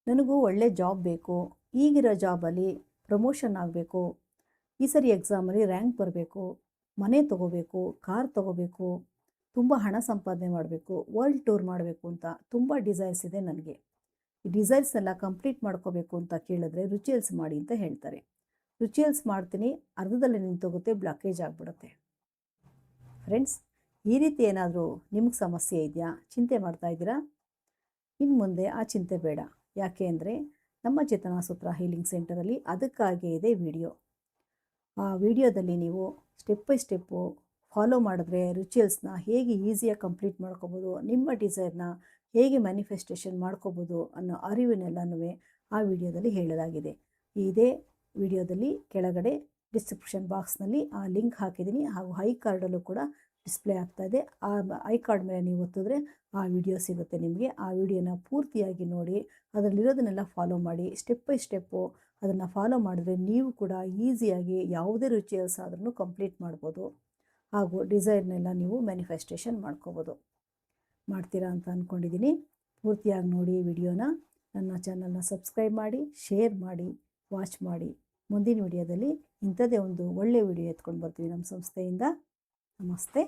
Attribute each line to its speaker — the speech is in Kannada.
Speaker 1: ನನಗೂ ಒಳ್ಳೆ ಜಾಬ್ ಬೇಕು, ಈಗಿರೋ ಜಾಬಲ್ಲಿ ಪ್ರಮೋಷನ್ ಆಗಬೇಕು, ಈ ಸರಿ ಎಕ್ಸಾಮಲ್ಲಿ ರ್ಯಾಂಕ್ ಬರಬೇಕು, ಮನೆ ತೊಗೋಬೇಕು, ಕಾರ್ ತೊಗೋಬೇಕು, ತುಂಬ ಹಣ ಸಂಪಾದನೆ ಮಾಡಬೇಕು, ವರ್ಲ್ಡ್ ಟೂರ್ ಮಾಡಬೇಕು ಅಂತ ತುಂಬ ಡಿಸೈರ್ಸ್ ಇದೆ ನನಗೆ. ಈ ಡಿಸೈರ್ಸ್ನೆಲ್ಲ ಕಂಪ್ಲೀಟ್ ಮಾಡ್ಕೋಬೇಕು ಅಂತ ಕೇಳಿದ್ರೆ ರಿಚುವಲ್ಸ್ ಮಾಡಿ ಅಂತ ಹೇಳ್ತಾರೆ. ರಿಚುವಲ್ಸ್ ಮಾಡ್ತೀನಿ, ಅರ್ಧದಲ್ಲೇ ನಿಂತೋಗುತ್ತೆ, ಬ್ಲಾಕೇಜ್ ಆಗಿಬಿಡುತ್ತೆ. ಫ್ರೆಂಡ್ಸ್, ಈ ರೀತಿ ಏನಾದರೂ ನಿಮ್ಗೆ ಸಮಸ್ಯೆ ಇದೆಯಾ? ಚಿಂತೆ ಮಾಡ್ತಾ ಇದ್ದೀರಾ? ಇನ್ನು ಮುಂದೆ ಆ ಚಿಂತೆ ಬೇಡ. ಯಾಕೆ ಅಂದರೆ ನಮ್ಮ ಚೇತನ ಸೂತ್ರ ಹೀಲಿಂಗ್ ಸೆಂಟರಲ್ಲಿ ಅದಕ್ಕಾಗೇ ಇದೆ ವಿಡಿಯೋ. ಆ ವಿಡಿಯೋದಲ್ಲಿ ನೀವು ಸ್ಟೆಪ್ ಬೈ ಸ್ಟೆಪ್ಪು ಫಾಲೋ ಮಾಡಿದ್ರೆ ರಿಚುವಲ್ಸ್ನ ಹೇಗೆ ಈಸಿಯಾಗಿ ಕಂಪ್ಲೀಟ್ ಮಾಡ್ಕೋಬೋದು, ನಿಮ್ಮ ಡಿಸೈರ್ನ ಹೇಗೆ ಮ್ಯಾನಿಫೆಸ್ಟೇಷನ್ ಮಾಡ್ಕೋಬೋದು ಅನ್ನೋ ಅರಿವಿನೆಲ್ಲನೂ ಆ ವಿಡಿಯೋದಲ್ಲಿ ಹೇಳಲಾಗಿದೆ. ಇದೇ ವಿಡಿಯೋದಲ್ಲಿ ಕೆಳಗಡೆ ಡಿಸ್ಕ್ರಿಪ್ಷನ್ ಬಾಕ್ಸ್ನಲ್ಲಿ ಆ ಲಿಂಕ್ ಹಾಕಿದ್ದೀನಿ, ಹಾಗೂ ಐ ಕಾರ್ಡಲ್ಲೂ ಕೂಡ ಡಿಸ್ಪ್ಲೇ ಆಗ್ತಾಯಿದೆ. ಆ ಐ ಕಾರ್ಡ್ ಮೇಲೆ ನೀವು ಒತ್ತಿದ್ರೆ ಆ ವಿಡಿಯೋ ಸಿಗುತ್ತೆ ನಿಮಗೆ. ಆ ವಿಡಿಯೋನ ಪೂರ್ತಿಯಾಗಿ ನೋಡಿ, ಅದರಲ್ಲಿರೋದನ್ನೆಲ್ಲ ಫಾಲೋ ಮಾಡಿ. ಸ್ಟೆಪ್ ಬೈ ಸ್ಟೆಪ್ಪು ಅದನ್ನು ಫಾಲೋ ಮಾಡಿದ್ರೆ ನೀವು ಕೂಡ ಈಸಿಯಾಗಿ ಯಾವುದೇ ರಿಚುವಲ್ಸ್ ಆದ್ರೂ ಕಂಪ್ಲೀಟ್ ಮಾಡ್ಬೋದು, ಹಾಗೂ ಡಿಸೈರ್ನೆಲ್ಲ ನೀವು ಮ್ಯಾನಿಫೆಸ್ಟೇಷನ್ ಮಾಡ್ಕೋಬೋದು. ಮಾಡ್ತೀರಾ ಅಂತ ಅಂದ್ಕೊಂಡಿದ್ದೀನಿ. ಪೂರ್ತಿಯಾಗಿ ನೋಡಿ ವಿಡಿಯೋನ. ನನ್ನ ಚಾನಲ್ನ ಸಬ್ಸ್ಕ್ರೈಬ್ ಮಾಡಿ, ಶೇರ್ ಮಾಡಿ, ವಾಚ್ ಮಾಡಿ. ಮುಂದಿನ ವಿಡಿಯೋದಲ್ಲಿ ಇಂಥದ್ದೇ ಒಂದು ಒಳ್ಳೆಯ ವಿಡಿಯೋ ಎತ್ಕೊಂಡು ಬರ್ತೀವಿ ನಮ್ಮ ಸಂಸ್ಥೆಯಿಂದ. ನಮಸ್ತೆ.